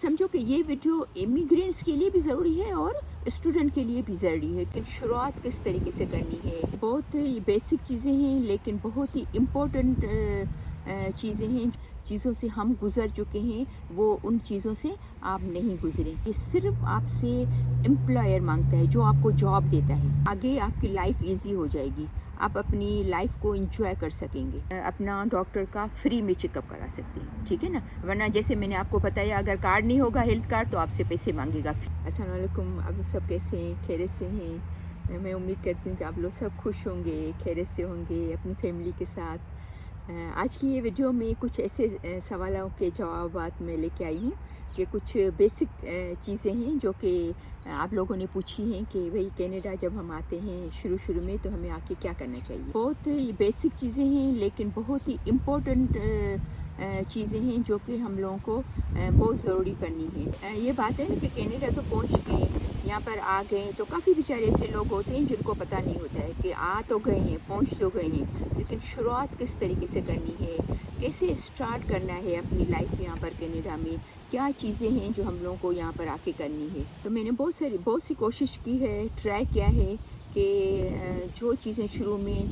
समझो कि ये वीडियो इमिग्रेंट्स के लिए भी ज़रूरी है और स्टूडेंट के लिए भी ज़रूरी है कि शुरुआत किस तरीके से करनी है। बहुत ही बेसिक चीज़ें हैं लेकिन बहुत ही इम्पोर्टेंट चीज़ें हैं। चीज़ों से हम गुज़र चुके हैं, वो उन चीज़ों से आप नहीं गुज़रे। ये सिर्फ आपसे एम्प्लॉयर मांगता है जो आपको जॉब देता है। आगे आपकी लाइफ इजी हो जाएगी, आप अपनी लाइफ को एंजॉय कर सकेंगे, अपना डॉक्टर का फ्री में चेकअप करा सकते हैं, ठीक है ना। वरना जैसे मैंने आपको बताया, अगर कार्ड नहीं होगा हेल्थ कार्ड तो आपसे पैसे मांगेगा। अस्सलाम वालेकुम, आप सब कैसे हैं? खैरियत से हैं? मैं उम्मीद करती हूँ कि आप लोग सब खुश होंगे, खैरियत से होंगे अपनी फैमिली के साथ। आज की ये वीडियो में कुछ ऐसे सवालों के जवाबात मैं लेके आई हूँ कि कुछ बेसिक चीज़ें हैं जो कि आप लोगों ने पूछी हैं कि भाई कनाडा जब हम आते हैं शुरू में तो हमें आके क्या करना चाहिए। बहुत ही बेसिक चीज़ें हैं लेकिन बहुत ही इम्पोर्टेंट चीज़ें हैं जो कि हम लोगों को बहुत ज़रूरी करनी है। ये बात है ना कि कनाडा तो पहुँच गए, यहाँ पर आ गए, तो काफ़ी बेचारे ऐसे लोग होते हैं जिनको पता नहीं होता है कि आ तो गए हैं, पहुँच तो गए हैं, लेकिन शुरुआत किस तरीके से करनी है, कैसे स्टार्ट करना है अपनी लाइफ यहाँ पर कनाडा में, क्या चीज़ें हैं जो हम लोगों को यहाँ पर आके करनी है। तो मैंने बहुत सी कोशिश की है, ट्राई किया है कि जो चीज़ें शुरू में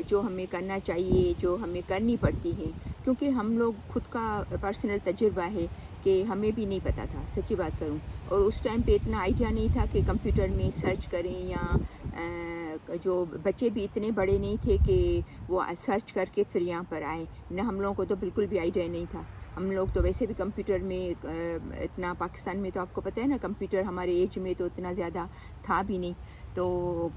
जो हमें करना चाहिए, जो हमें करनी पड़ती हैं, क्योंकि हम लोग खुद का पर्सनल तजुर्बा है कि हमें भी नहीं पता था, सच्ची बात करूं, और उस टाइम पे इतना आइडिया नहीं था कि कंप्यूटर में सर्च करें, या जो बच्चे भी इतने बड़े नहीं थे कि वो सर्च करके फिर यहाँ पर आए न। हम लोगों को तो बिल्कुल भी आइडिया नहीं था। हम लोग तो वैसे भी कंप्यूटर में इतना, पाकिस्तान में तो आपको पता है ना, कंप्यूटर हमारे एज में तो इतना ज़्यादा था भी नहीं, तो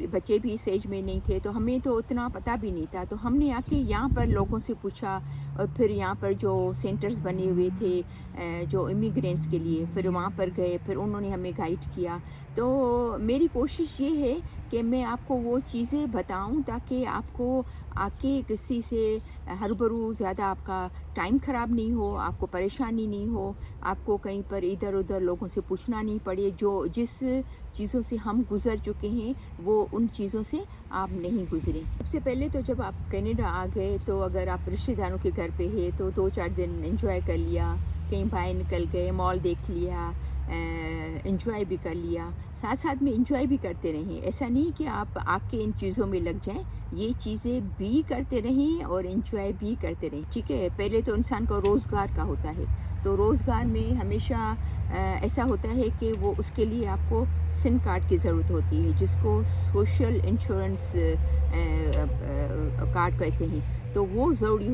बच्चे भी इस एज में नहीं थे, तो हमें तो उतना पता भी नहीं था। तो हमने आके यहाँ पर लोगों से पूछा, और फिर यहाँ पर जो सेंटर्स बने हुए थे जो इमिग्रेंट्स के लिए, फिर वहाँ पर गए, फिर उन्होंने हमें गाइड किया। तो मेरी कोशिश ये है कि मैं आपको वो चीज़ें बताऊं ताकि आपको आके किसी से हरूबरू ज़्यादा आपका टाइम ख़राब नहीं हो, आपको परेशानी नहीं हो, आपको कहीं पर इधर उधर लोगों से पूछना नहीं पड़े। जिस चीज़ों से हम गुज़र चुके हैं वो उन चीज़ों से आप नहीं गुज़रें। सबसे पहले तो जब आप कनाडा आ गए, तो अगर आप रिश्तेदारों के घर पे है तो 2-4 दिन एंजॉय कर लिया, कहीं बाहर निकल गए, मॉल देख लिया, एंजॉय भी कर लिया, साथ साथ में एंजॉय भी करते रहें। ऐसा नहीं कि आप आके इन चीज़ों में लग जाएं, ये चीज़ें भी करते रहें और एंजॉय भी करते रहें, ठीक है। पहले तो इंसान को रोज़गार का होता है, तो रोज़गार में हमेशा ऐसा होता है कि वो उसके लिए आपको सिन कार्ड की ज़रूरत होती है, जिसको सोशल इंश्योरेंस कार्ड कहते हैं, तो वो ज़रूरी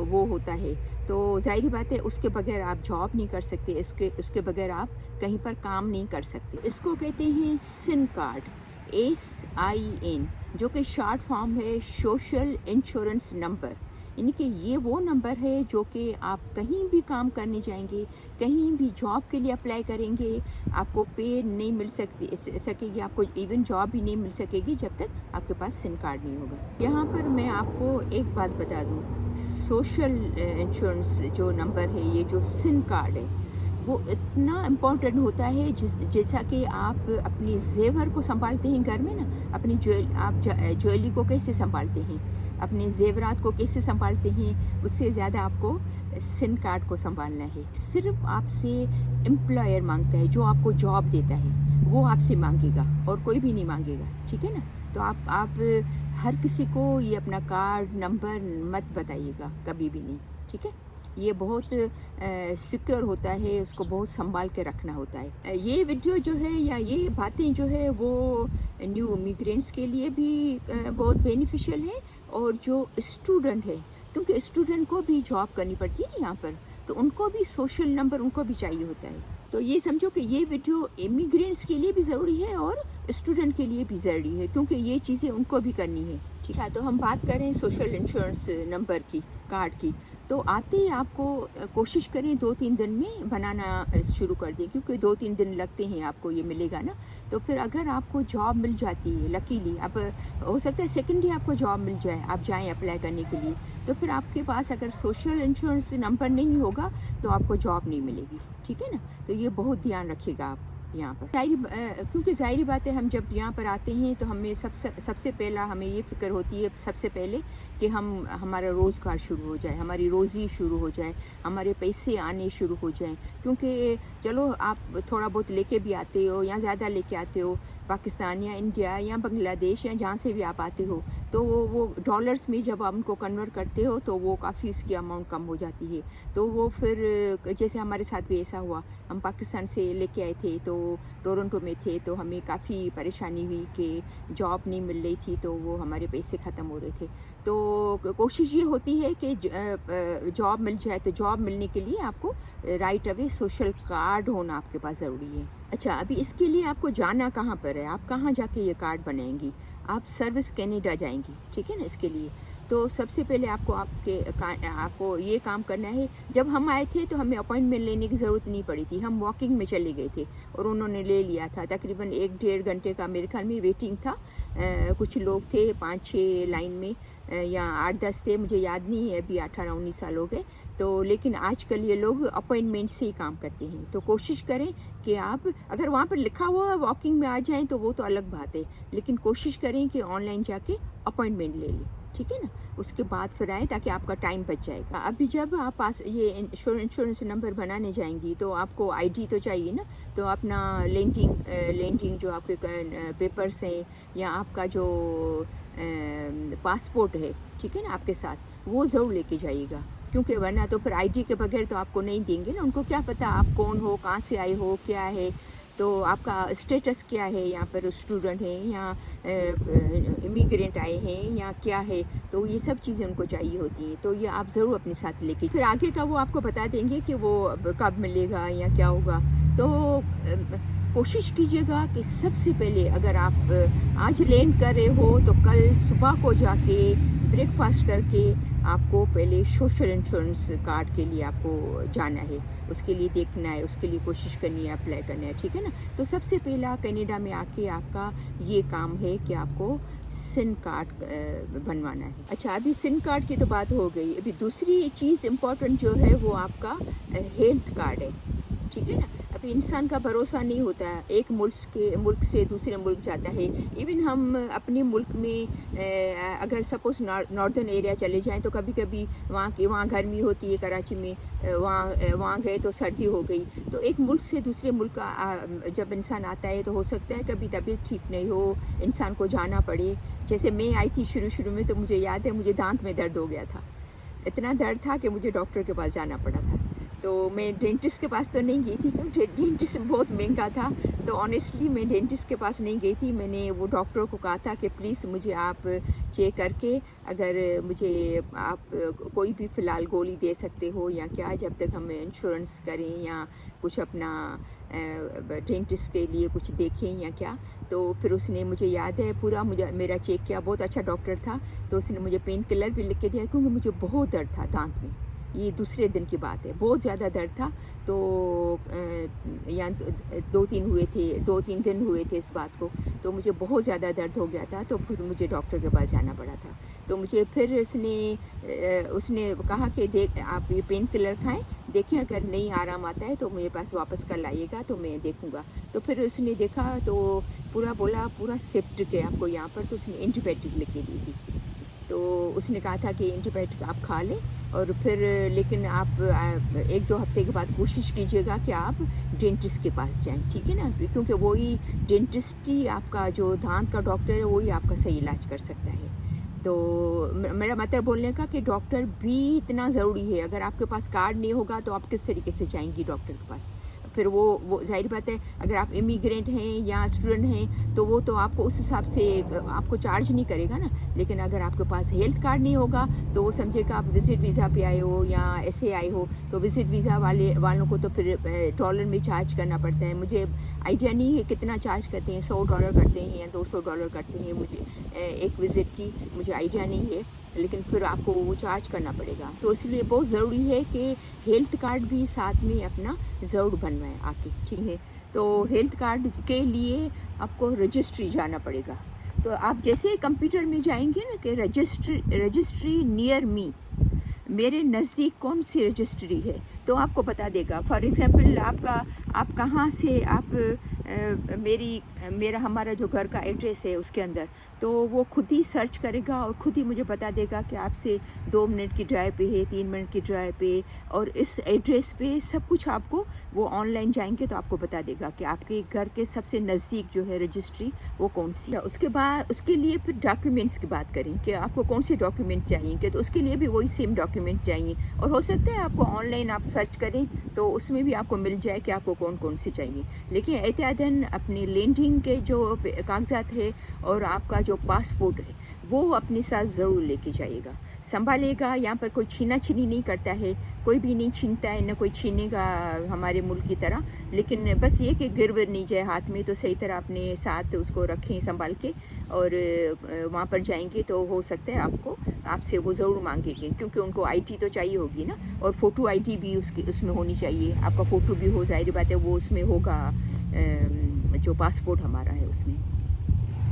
वो होता है। तो ज़ाहिर बात है उसके बगैर आप जॉब नहीं कर सकते, उसके बगैर आप कहीं पर काम नहीं कर सकते। इसको कहते हैं सिन कार्ड, SIN, जो कि शॉर्ट फॉर्म है सोशल इंश्योरेंस नंबर। यानी कि ये वो नंबर है जो कि आप कहीं भी काम करने जाएंगे, कहीं भी जॉब के लिए अप्लाई करेंगे, आपको पे नहीं मिल सकेगी, आपको इवन जॉब भी नहीं मिल सकेगी जब तक आपके पास सिन कार्ड नहीं होगा। यहाँ पर मैं आपको एक बात बता दूँ, सोशल इंश्योरेंस जो नंबर है, ये जो सिन कार्ड है, वो इतना इम्पोर्टेंट होता है जैसा कि आप अपनी जेवर को संभालते हैं घर में ना, अपनी ज्वेलरी को कैसे संभालते हैं, अपने जेवरात को कैसे संभालते हैं, उससे ज़्यादा आपको सिन कार्ड को संभालना है। सिर्फ आपसे एम्प्लॉयर मांगता है, जो आपको जॉब देता है वो आपसे मांगेगा और कोई भी नहीं मांगेगा, ठीक है ना। तो आप हर किसी को ये अपना कार्ड नंबर मत बताइएगा, कभी भी नहीं, ठीक है। ये बहुत सिक्योर होता है, उसको बहुत संभाल के रखना होता है। ये वीडियो जो है या ये बातें जो है वो न्यू इमिग्रेंट्स के लिए भी बहुत बेनिफिशियल है, और जो स्टूडेंट है, क्योंकि स्टूडेंट को भी जॉब करनी पड़ती है ना यहाँ पर, तो उनको भी सोशल नंबर उनको भी चाहिए होता है। तो ये समझो कि ये वीडियो इमिग्रेंट्स के लिए भी ज़रूरी है और स्टूडेंट के लिए भी ज़रूरी है, क्योंकि ये चीज़ें उनको भी करनी है, ठीक है। तो हम बात करें सोशल इंश्योरेंस नंबर की, कार्ड की, तो आते ही आपको कोशिश करें 2-3 दिन में बनाना शुरू कर दें, क्योंकि 2-3 दिन लगते हैं आपको ये मिलेगा ना। तो फिर अगर आपको जॉब मिल जाती है लकीली, अब हो सकता है सेकंड ही आपको जॉब मिल जाए, आप जाएं अप्लाई करने के लिए, तो फिर आपके पास अगर सोशल इंश्योरेंस नंबर नहीं होगा तो आपको जॉब नहीं मिलेगी, ठीक है ना। तो ये बहुत ध्यान रखिएगा आप। यहाँ पर। क्योंकि ज़ाहिर बात है हम जब यहाँ पर आते हैं तो हमें सबसे पहला हमें ये फ़िक्र होती है सबसे पहले कि हमारा रोज़गार शुरू हो जाए, हमारी रोज़ी शुरू हो जाए, हमारे पैसे आने शुरू हो जाएं। क्योंकि चलो आप थोड़ा बहुत लेके भी आते हो या ज़्यादा लेके आते हो, पाकिस्तान या इंडिया या बांग्लादेश या जहाँ से भी आप आते हो, तो वो डॉलर्स में जब आप उनको कन्वर्ट करते हो तो वो काफ़ी उसकी अमाउंट कम हो जाती है। तो वो फिर जैसे हमारे साथ भी ऐसा हुआ, हम पाकिस्तान से लेके आए थे तो टोरंटो में थे, तो हमें काफ़ी परेशानी हुई कि जॉब नहीं मिल रही थी, तो वो हमारे पैसे ख़त्म हो रहे थे। तो कोशिश ये होती है कि जॉब मिल जाए, तो जॉब मिलने के लिए आपको राइट अवे सोशल कार्ड होना आपके पास ज़रूरी है। अच्छा, अभी इसके लिए आपको जाना कहाँ पर है, आप कहाँ जाके ये कार्ड बनाएंगी? आप सर्विस कैनेडा जाएंगी, ठीक है ना। इसके लिए तो सबसे पहले आपको ये काम करना है। जब हम आए थे तो हमें अपॉइंटमेंट लेने की ज़रूरत नहीं पड़ी थी, हम वॉकिंग में चले गए थे और उन्होंने ले लिया था। तकरीबन 1-1.5 घंटे का मेरे ख्याल में वेटिंग था। कुछ लोग थे 5-6 लाइन में, या 8-10 थे, मुझे याद नहीं है, अभी 18-19 साल हो गए। तो लेकिन आजकल ये लोग अपॉइंटमेंट से ही काम करते हैं। तो कोशिश करें कि आप अगर वहाँ पर लिखा हुआ वॉकिंग में आ जाएं तो वो तो अलग बात है, लेकिन कोशिश करें कि ऑनलाइन जाके अपॉइंटमेंट ले लें, ठीक है ना। उसके बाद फिर आए ताकि आपका टाइम बच जाएगा। अभी जब आप पास ये इंश्योरेंस नंबर बनाने जाएंगी तो आपको आईडी तो चाहिए ना, तो अपना लेंडिंग जो आपके पेपर्स हैं या आपका जो पासपोर्ट है, ठीक है ना, आपके साथ, वो ज़रूर लेके जाइएगा। क्योंकि वरना तो फिर आईडी के बगैर तो आपको नहीं देंगे ना, उनको क्या पता आप कौन हो, कहाँ से आए हो, क्या है, तो आपका स्टेटस क्या है, यहाँ पर स्टूडेंट हैं या इमिग्रेंट आए हैं या क्या है, तो ये सब चीज़ें उनको चाहिए होती हैं। तो ये आप ज़रूर अपने साथ लेके, फिर आगे का वो आपको बता देंगे कि वो कब मिलेगा या क्या होगा। तो कोशिश कीजिएगा कि सबसे पहले अगर आप आज लैंड कर रहे हो तो कल सुबह को जाके ब्रेकफास्ट करके आपको पहले सोशल इंश्योरेंस कार्ड के लिए आपको जाना है, उसके लिए देखना है, उसके लिए कोशिश करनी है, अप्लाई करना है, ठीक है ना। तो सबसे पहला कनाडा में आके आपका ये काम है कि आपको सिन कार्ड बनवाना है। अच्छा, अभी सिन कार्ड की तो बात हो गई, अभी दूसरी चीज़ इम्पॉर्टेंट जो है वो आपका हेल्थ कार्ड है, ठीक है ना। अभी इंसान का भरोसा नहीं होता है, एक मुल्क से दूसरे मुल्क जाता है। इवन हम अपने मुल्क में अगर सपोज़ नॉर्दर्न एरिया चले जाएं तो कभी कभी वहाँ गर्मी होती है, कराची में वहाँ गए तो सर्दी हो गई। तो एक मुल्क से दूसरे मुल्क का जब इंसान आता है तो हो सकता है कभी तबीयत ठीक नहीं हो, इंसान को जाना पड़े। जैसे मैं आई थी शुरू में, तो मुझे याद है मुझे दांत में दर्द हो गया था, इतना दर्द था कि मुझे डॉक्टर के पास जाना पड़ा था। तो मैं डेंटिस्ट के पास तो नहीं गई थी क्योंकि डेंटिस्ट बहुत महंगा था, तो ऑनेस्टली मैं डेंटिस्ट के पास नहीं गई थी। मैंने वो डॉक्टर को कहा था कि प्लीज़ मुझे आप चेक करके अगर मुझे आप कोई भी फ़िलहाल गोली दे सकते हो या क्या, जब तक हम इंश्योरेंस करें या कुछ अपना डेंटिस्ट के लिए कुछ देखें या क्या। तो फिर उसने, मुझे याद है पूरा, मेरा चेक किया, बहुत अच्छा डॉक्टर था। तो उसने मुझे पेन किलर भी लिख के दिया क्योंकि मुझे बहुत दर्द था दांत में। ये दूसरे दिन की बात है, बहुत ज़्यादा दर्द था। तो या 2-3 दिन हुए थे इस बात को, तो मुझे बहुत ज़्यादा दर्द हो गया था। तो फिर मुझे डॉक्टर के पास जाना पड़ा था। तो मुझे फिर उसने कहा कि देख आप ये पेन किलर खाएं, देखें अगर नहीं आराम आता है तो मेरे पास वापस कल आइएगा तो मैं देखूंगा। तो फिर उसने देखा तो पूरा शिफ्ट के आपको यहाँ पर, तो उसने एंटीबायोटिक लिख के दी थी। तो उसने कहा था कि एंटीबायोटिक आप खा लें और फिर लेकिन आप 1-2 हफ्ते के बाद कोशिश कीजिएगा कि आप डेंटिस्ट के पास जाएं, ठीक है ना, क्योंकि वही डेंटिस्ट ही आपका जो दांत का डॉक्टर है वही आपका सही इलाज कर सकता है। तो मेरा मतलब बोलने का कि डॉक्टर भी इतना ज़रूरी है। अगर आपके पास कार्ड नहीं होगा तो आप किस तरीके से जाएंगी डॉक्टर के पास? फिर वो जाहिर बात है, अगर आप इमिग्रेंट हैं या स्टूडेंट हैं तो वो तो आपको उस हिसाब से आपको चार्ज नहीं करेगा ना। लेकिन अगर आपके पास हेल्थ कार्ड नहीं होगा तो वो समझेगा आप विज़िट वीज़ा पे आए हो या ऐसे आए हो, तो विज़िट वीज़ा वालों को तो फिर डॉलर में चार्ज करना पड़ता है। मुझे आइडिया नहीं है कितना चार्ज करते हैं, $100 करते हैं या $200 करते हैं, मुझे एक विज़िट की मुझे आइडिया नहीं है, लेकिन फिर आपको वो चार्ज करना पड़ेगा। तो इसलिए बहुत ज़रूरी है कि हेल्थ कार्ड भी साथ में अपना ज़रूर बनवाएं आके, ठीक है। तो हेल्थ कार्ड के लिए आपको रजिस्ट्री जाना पड़ेगा। तो आप जैसे कंप्यूटर में जाएंगे ना कि रजिस्ट्री नियर मी, मेरे नज़दीक कौन सी रजिस्ट्री है, तो आपको बता देगा। फॉर एग्ज़ाम्पल आप कहाँ से आप मेरा हमारा जो घर का एड्रेस है उसके अंदर, तो वो खुद ही सर्च करेगा और खुद ही मुझे बता देगा कि आपसे 2 मिनट की ड्राइव पे है, 3 मिनट की ड्राइव पे, और इस एड्रेस पे सब कुछ आपको वो ऑनलाइन जाएंगे तो आपको बता देगा कि आपके घर के सबसे नज़दीक जो है रजिस्ट्री वो कौन सी है। उसके बाद उसके लिए फिर डॉक्यूमेंट्स की बात करें कि आपको कौन से डॉक्यूमेंट्स चाहिए, तो उसके लिए भी वही सेम डॉक्यूमेंट्स चाहिए, और हो सकता है आपको ऑनलाइन आप सर्च करें तो उसमें भी आपको मिल जाए कि आपको कौन कौन से चाहिए। लेकिन एहतियातन अपने लैंडिंग के जो कागजात है और आपका जो पासपोर्ट है वो अपने साथ ज़रूर लेके जाइएगा, संभालेगा। यहाँ पर कोई छीना छीनी नहीं करता है, कोई भी नहीं छीनता है, न कोई छीनेगा हमारे मुल्क की तरह। लेकिन बस ये कि गिर विर नहीं जाए हाथ में, तो सही तरह अपने साथ उसको रखें संभाल के, और वहाँ पर जाएंगे तो हो सकता है आपसे वो ज़रूर मांगेंगे, क्योंकि उनको आईडी तो चाहिए होगी ना, और फ़ोटो आईडी भी उसमें होनी चाहिए। आपका फ़ोटो भी हो, ज़ाहिर बात है वो उसमें होगा, जो पासपोर्ट हमारा है उसमें।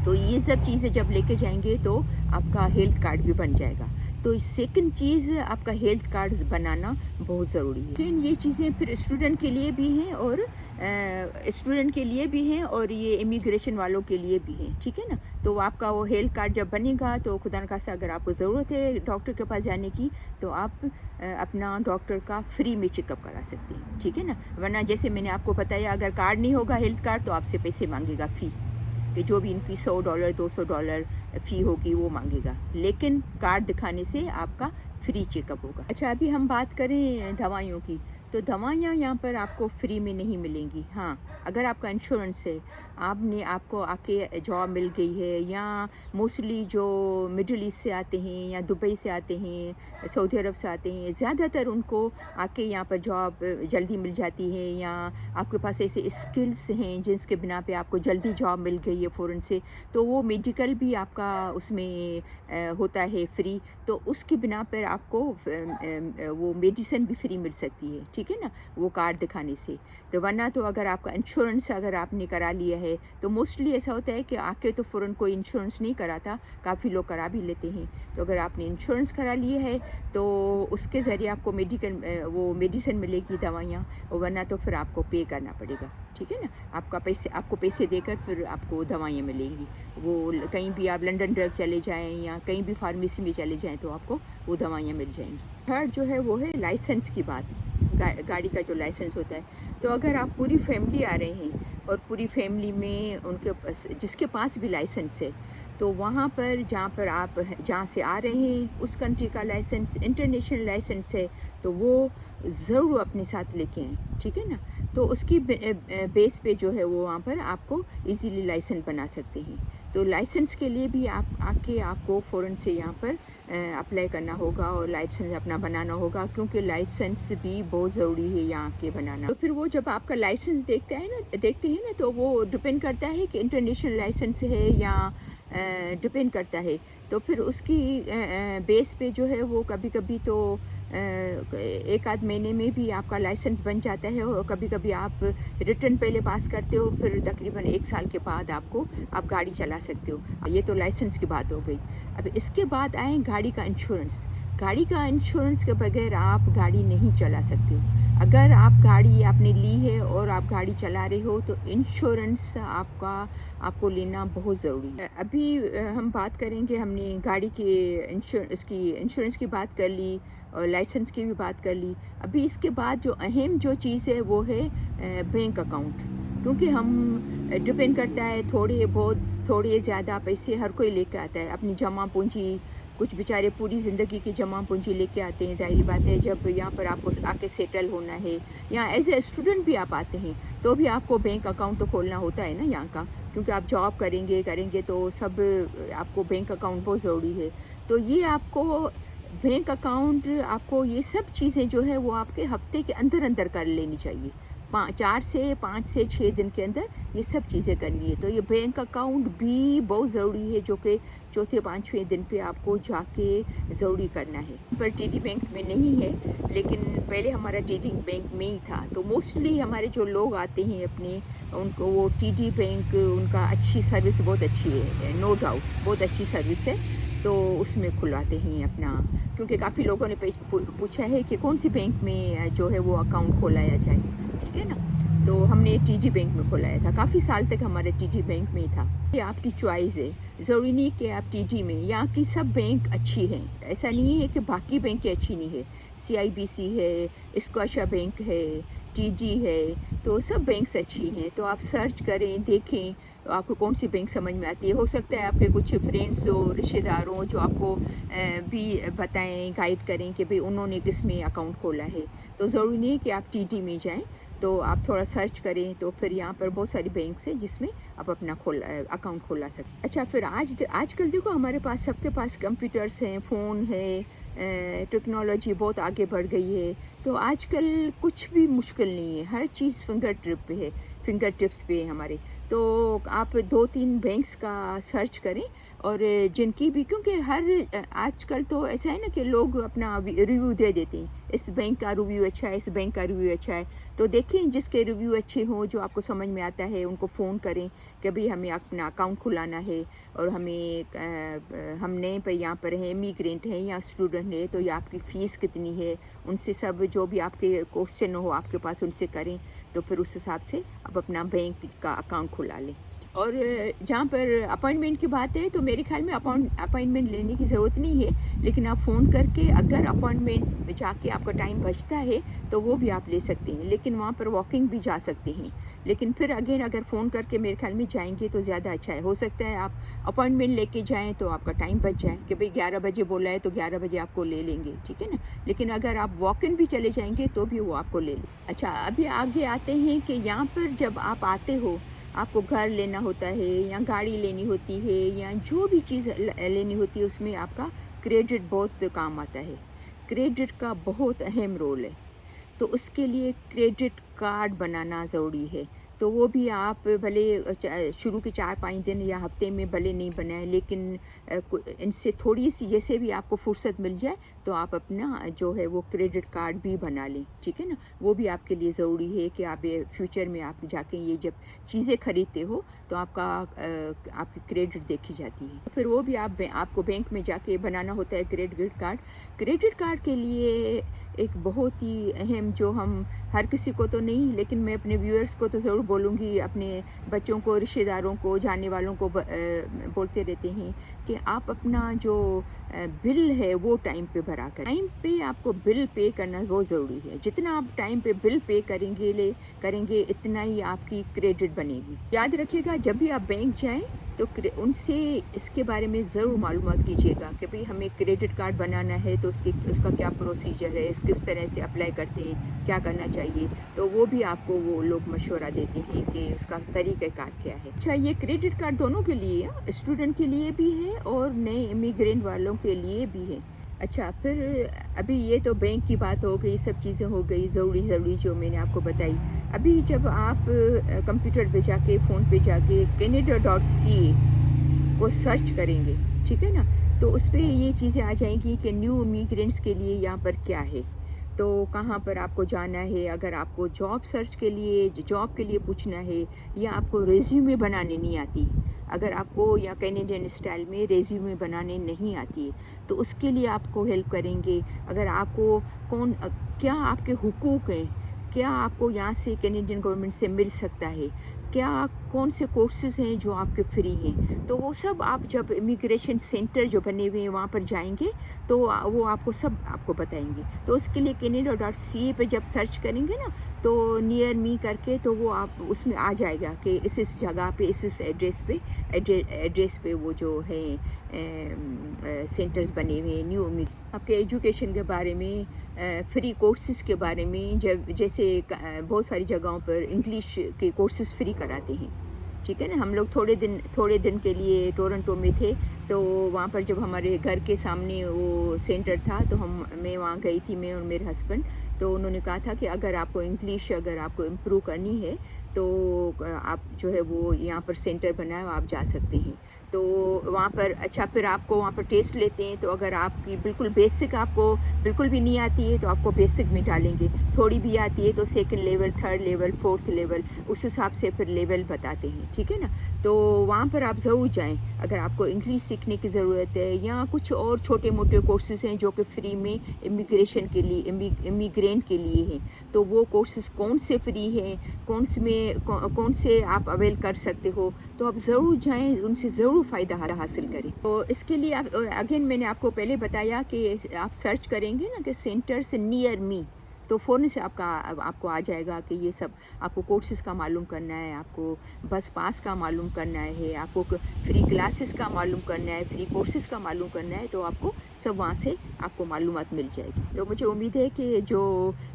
तो ये सब चीज़ें जब लेके जाएंगे तो आपका हेल्थ कार्ड भी बन जाएगा। तो सेकंड चीज़ आपका हेल्थ कार्ड बनाना बहुत ज़रूरी है। लेकिन ये चीज़ें फिर स्टूडेंट के लिए भी हैं और ये इमिग्रेशन वालों के लिए भी हैं, ठीक है ना। तो आपका वो हेल्थ कार्ड जब बनेगा तो खुदा न खास्ता अगर आपको ज़रूरत है डॉक्टर के पास जाने की तो आप अपना डॉक्टर का फ्री में चेकअप करा सकते हैं, ठीक है ना। वरना जैसे मैंने आपको बताया, अगर कार्ड नहीं होगा हेल्थ कार्ड तो आपसे पैसे मांगेगा फ़ी, कि जो भी इनकी $100 $200 फ़ी होगी वो मांगेगा। लेकिन कार्ड दिखाने से आपका फ्री चेकअप होगा। अच्छा, अभी हम बात करें दवाइयों की, तो दवाइयाँ यहाँ पर आपको फ्री में नहीं मिलेंगी। हाँ, अगर आपका इंश्योरेंस है, आपको आके जॉब मिल गई है, या मोस्टली जो मिडिल ईस्ट से आते हैं या दुबई से आते हैं, सऊदी अरब से आते हैं, ज़्यादातर उनको आके यहाँ पर जॉब जल्दी मिल जाती है, या आपके पास ऐसे स्किल्स हैं जिसके बिना पे आपको जल्दी जॉब मिल गई है फ़ौरन से, तो वो मेडिकल भी आपका उसमें होता है फ्री, तो उसके बिना पर आपको वो मेडिसिन भी फ्री मिल सकती है, ठीक है ना, वो कार्ड दिखाने से। तो वरना तो अगर आपका इंश्योरेंस अगर आपने करा लिया है, तो मोस्टली ऐसा होता है कि आके तो फ़ौरन कोई इंश्योरेंस नहीं कराता, काफ़ी लोग करा भी लेते हैं। तो अगर आपने इंश्योरेंस करा लिए है तो उसके ज़रिए आपको वो मेडिसिन मिलेगी, दवाइयाँ, वरना तो फिर आपको पे करना पड़ेगा, ठीक है ना। आपको पैसे देकर फिर आपको दवाइयाँ मिलेंगी। वो कहीं भी आप लंदन ड्रग चले जाएँ या कहीं भी फार्मेसी में चले जाएँ तो आपको वो दवाइयाँ मिल जाएंगी। थर्ड जो है वो है लाइसेंस की बात, गाड़ी का जो लाइसेंस होता है। तो अगर आप पूरी फैमिली आ रहे हैं और पूरी फैमिली में उनके पास जिसके पास भी लाइसेंस है, तो वहाँ पर जहाँ से आ रहे हैं उस कंट्री का लाइसेंस, इंटरनेशनल लाइसेंस है, तो वो ज़रूर अपने साथ लेके आएँ, ठीक है ना। तो उसकी बेस पे जो है वो वहाँ पर आपको इजीली लाइसेंस बना सकते हैं। तो लाइसेंस के लिए भी आपको फ़ौरन से यहाँ पर अप्लाई करना होगा और लाइसेंस अपना बनाना होगा, क्योंकि लाइसेंस भी बहुत ज़रूरी है यहाँ के बनाना। तो फिर वो जब आपका लाइसेंस देखते हैं ना, तो वो डिपेंड करता है कि इंटरनेशनल लाइसेंस है या डिपेंड करता है। तो फिर उसकी बेस पे जो है वो कभी कभी तो एक आध महीने में भी आपका लाइसेंस बन जाता है, और कभी कभी आप रिटर्न पहले पास करते हो, फिर तकरीबन 1 साल के बाद आप गाड़ी चला सकते हो। ये तो लाइसेंस की बात हो गई। अब इसके बाद आए गाड़ी का इंश्योरेंस। गाड़ी का इंश्योरेंस के बगैर आप गाड़ी नहीं चला सकते हो। अगर आप गाड़ी आपने ली है और आप गाड़ी चला रहे हो तो इंश्योरेंस आपको लेना बहुत ज़रूरी है। अभी हम बात करेंगे, हमने गाड़ी के इंश्योरेंस की बात कर ली और लाइसेंस की भी बात कर ली। अभी इसके बाद जो अहम जो चीज़ है वो है बैंक अकाउंट, क्योंकि हम डिपेंड करता है थोड़े ज़्यादा पैसे हर कोई लेके आता है अपनी जमा पूंजी। कुछ बेचारे पूरी ज़िंदगी की जमा पूंजी लेके आते हैं। ज़ाहिर बात है जब यहाँ पर आपको आके सेटल होना है, या एज ए स्टूडेंट भी आप आते हैं तो भी आपको बैंक अकाउंट तो खोलना होता है ना यहाँ का, क्योंकि आप जॉब करेंगे तो सब आपको बैंक अकाउंट बहुत ज़रूरी है। तो ये आपको बैंक अकाउंट, आपको ये सब चीज़ें जो है वो आपके हफ्ते के अंदर कर लेनी चाहिए। 5 से 6 दिन के अंदर ये सब चीज़ें करनी है। तो ये बैंक अकाउंट भी बहुत ज़रूरी है, जो कि चौथे 5वें दिन पे आपको जाके ज़रूरी करना है। पर टीडी बैंक में नहीं है, लेकिन पहले हमारा टीडी बैंक में ही था। तो मोस्टली हमारे जो लोग आते हैं उनको वो टीडी बैंक, उनका अच्छी सर्विस बहुत अच्छी है, नो डाउट बहुत अच्छी सर्विस है। तो उसमें खुलवाते हैं अपना, क्योंकि काफ़ी लोगों ने पूछा है कि कौन सी बैंक में जो है वो अकाउंट खोलाया जाए, ठीक है ना। तो हमने टीडी बैंक में खोलाया था, काफ़ी साल तक हमारा टीडी बैंक में ही था। ये आपकी चॉइस है, ज़रूरी नहीं कि आप टीडी में, यहाँ की सब बैंक अच्छी हैं, ऐसा नहीं है कि बाकी बैंकें अच्छी नहीं है। CIBC है, स्कॉशा बैंक है, TD है, तो सब बैंक्स अच्छी हैं। तो आप सर्च करें, देखें तो आपको कौन सी बैंक समझ में आती है। हो सकता है आपके कुछ फ्रेंड्स हो, रिश्तेदार हो, जो आपको भी बताएं, गाइड करें कि भाई उन्होंने किस में अकाउंट खोला है। तो ज़रूरी नहीं है कि आप TD में जाएं, तो आप थोड़ा सर्च करें, तो फिर यहाँ पर बहुत सारी बैंक्स हैं जिसमें आप अपना अकाउंट खोला सकते। अच्छा, फिर आजकल देखो हमारे पास सबके पास कंप्यूटर्स हैं, फ़ोन है, टेक्नोलॉजी बहुत आगे बढ़ गई है। तो आजकल कुछ भी मुश्किल नहीं है, हर चीज़ फिंगर टिप्स पे है हमारे। तो आप 2-3 बैंक्स का सर्च करें, और जिनकी भी, क्योंकि आजकल तो ऐसा है ना कि लोग अपना रिव्यू दे देते हैं, इस बैंक का रिव्यू अच्छा है, इस बैंक का रिव्यू अच्छा है। तो देखें जिसके रिव्यू अच्छे हों, जो आपको समझ में आता है, उनको फ़ोन करें कि भाई हमें अपना अकाउंट खुलाना है, और हम नए पर यहाँ पर हैं, इमिग्रेंट हैं या स्टूडेंट हैं, तो ये आपकी फ़ीस कितनी है, उनसे सब जो भी आपके क्वेश्चन हो आपके पास उनसे करें। तो फिर उस हिसाब से आप अपना बैंक का अकाउंट खुला लें। और जहाँ पर अपॉइंटमेंट की बात है, तो मेरे ख्याल में अपॉइंटमेंट लेने की ज़रूरत नहीं है, लेकिन आप फ़ोन करके अगर अपॉइंटमेंट में जाके आपका टाइम बचता है तो वो भी आप ले सकते हैं, लेकिन वहाँ पर वॉकिंग भी जा सकते हैं। लेकिन फिर अगर फ़ोन करके मेरे ख्याल में जाएंगे तो ज़्यादा अच्छा है। हो सकता है आप अपॉइंटमेंट लेके जाएँ तो आपका टाइम बच जाए, कि भाई 11 बजे बोला है तो 11 बजे आपको ले लेंगे, ठीक है ना। लेकिन अगर आप वॉक इन भी चले जाएंगे तो भी वो आपको ले लें। अच्छा, अभी आगे आते हैं कि यहाँ पर जब आप आते हो, आपको घर लेना होता है या गाड़ी लेनी होती है या जो भी चीज़ लेनी होती है, उसमें आपका क्रेडिट बहुत काम आता है। क्रेडिट का बहुत अहम रोल है, तो उसके लिए क्रेडिट कार्ड बनाना ज़रूरी है। तो वो भी आप भले शुरू के 4-5 दिन या हफ्ते में भले नहीं बनाए, लेकिन इनसे थोड़ी सी जैसे भी आपको फुर्सत मिल जाए तो आप अपना जो है वो क्रेडिट कार्ड भी बना लें, ठीक है ना। वो भी आपके लिए ज़रूरी है कि आप फ्यूचर में आप जाके ये जब चीज़ें खरीदते हो तो आपकी क्रेडिट देखी जाती है। फिर वो भी आपको बैंक में जाके बनाना होता है क्रेडिट कार्ड। क्रेडिट कार्ड के लिए एक बहुत ही अहम, जो हम हर किसी को तो नहीं, लेकिन मैं अपने व्यूअर्स को तो ज़रूर बोलूँगी, अपने बच्चों को, रिश्तेदारों को, जानने वालों को बोलते रहते हैं कि आप अपना जो बिल है वो टाइम पे भरा करें। टाइम पे आपको बिल पे करना बहुत ज़रूरी है। जितना आप टाइम पे बिल पे करेंगे इतना ही आपकी क्रेडिट बनेगी। याद रखिएगा, जब भी आप बैंक जाएं तो उनसे इसके बारे में ज़रूर मालूमात कीजिएगा कि भाई हमें क्रेडिट कार्ड बनाना है तो उसका क्या प्रोसीजर है, किस तरह से अप्लाई करते हैं, क्या करना चाहिए। तो वो भी आपको वो लोग मशवरा देते हैं कि उसका तरीक़ाकार क्या है। अच्छा, ये क्रेडिट कार्ड दोनों के लिए है, स्टूडेंट के लिए भी है और नए इमिग्रेंट वालों के लिए भी है। अच्छा, फिर अभी ये तो बैंक की बात हो गई, सब चीज़ें हो गई ज़रूरी जो मैंने आपको बताई। अभी जब आप कंप्यूटर पे जाके, फ़ोन पे जाके canada.ca को सर्च करेंगे, ठीक है ना, तो उस पे ये चीज़ें आ जाएंगी कि न्यू इमिग्रेंट्स के लिए यहाँ पर क्या है, तो कहाँ पर आपको जाना है। अगर आपको जॉब के लिए पूछना है, या आपको रेज्यूमे बनाने नहीं आती, अगर आपको या कैनेडियन स्टाइल में रेज्यूमे बनाने नहीं आती है, तो उसके लिए आपको हेल्प करेंगे। अगर आपको क्या आपके हुकूक हैं, क्या आपको यहाँ से कैनेडियन गवर्नमेंट से मिल सकता है, कौन से कोर्सेज़ हैं जो आपके फ्री हैं, तो वो सब आप जब इमिग्रेशन सेंटर जो बने हुए हैं वहाँ पर जाएंगे तो वो आपको बताएंगे। तो उसके लिए canada.ca पे जब सर्च करेंगे ना, तो नियर मी करके, तो वो आप उसमें आ जाएगा कि इस जगह पे, इस एड्रेस पे वो जो है सेंटर्स बने हुए हैं न्यू आपके एजुकेशन के बारे में, फ्री कोर्सेज़ के बारे में। जैसे बहुत सारी जगहों पर इंग्लिश के कोर्सेज़ फ्री कराते हैं, ठीक है ना। हम लोग थोड़े दिन के लिए टोरंटो में थे, तो वहाँ पर जब हमारे घर के सामने वो सेंटर था, तो मैं वहाँ गई थी, मैं और मेरे हस्बैंड। तो उन्होंने कहा था कि अगर आपको इम्प्रूव करनी है तो आप जो है वो यहाँ पर सेंटर बना है, आप जा सकते हैं। तो वहाँ पर अच्छा फिर आपको वहाँ पर टेस्ट लेते हैं, तो अगर आपकी बिल्कुल बेसिक आपको बिल्कुल भी नहीं आती है तो आपको बेसिक में डालेंगे, थोड़ी भी आती है तो second level, third level, fourth level, उस हिसाब से फिर लेवल बताते हैं, ठीक है ना। तो वहाँ पर आप ज़रूर जाएं अगर आपको इंग्लिश सीखने की ज़रूरत है, या कुछ और छोटे मोटे कोर्सेज़ हैं जो कि फ्री में इमिग्रेशन के लिए इमिग्रेंट के लिए हैं, तो वो कोर्सेज़ कौन से फ्री हैं, कौन से आप अवेल कर सकते हो, तो आप ज़रूर जाएं, उनसे ज़रूर फ़ायदा हासिल करें। तो इसके लिए आप अगेन मैंने आपको पहले बताया कि आप सर्च करेंगे ना कि सेंटर्स नियर मी, तो फ़ौरन से आपको आ जाएगा कि ये सब आपको कोर्सेज़ का मालूम करना है, आपको बस पास का मालूम करना है, आपको फ्री क्लासेस का मालूम करना है, फ्री कोर्सेज़ का मालूम करना है, तो आपको सब वहाँ से आपको मालूमात मिल जाएगी। तो मुझे उम्मीद है कि जो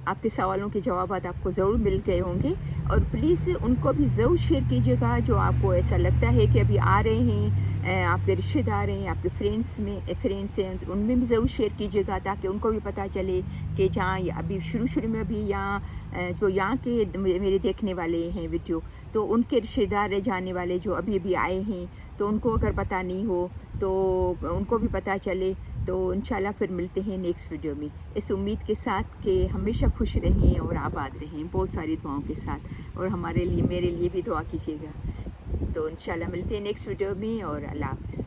आपके सवालों के जवाबात आपको ज़रूर मिल गए होंगे, और प्लीज़ उनको भी ज़रूर शेयर कीजिएगा जो आपको ऐसा लगता है कि अभी आ रहे हैं, आपके रिश्तेदार हैं, आपके फ्रेंड्स हैं, तो उनमें भी ज़रूर शेयर कीजिएगा ताकि उनको भी पता चले कि जहाँ अभी शुरू में अभी यहाँ जो यहाँ के मेरे देखने वाले हैं वीडियो, तो उनके रिश्तेदार रह जाने वाले जो अभी अभी आए हैं, तो उनको अगर पता नहीं हो तो उनको भी पता चले। तो इंशाल्लाह फिर मिलते हैं नेक्स्ट वीडियो में, इस उम्मीद के साथ कि हमेशा खुश रहें और आबाद रहें, बहुत सारी दुआओं के साथ, और हमारे लिए मेरे लिए भी दुआ कीजिएगा। तो इंशाल्लाह मिलते हैं नेक्स्ट वीडियो में, और अल्लाह हाफ़िज़।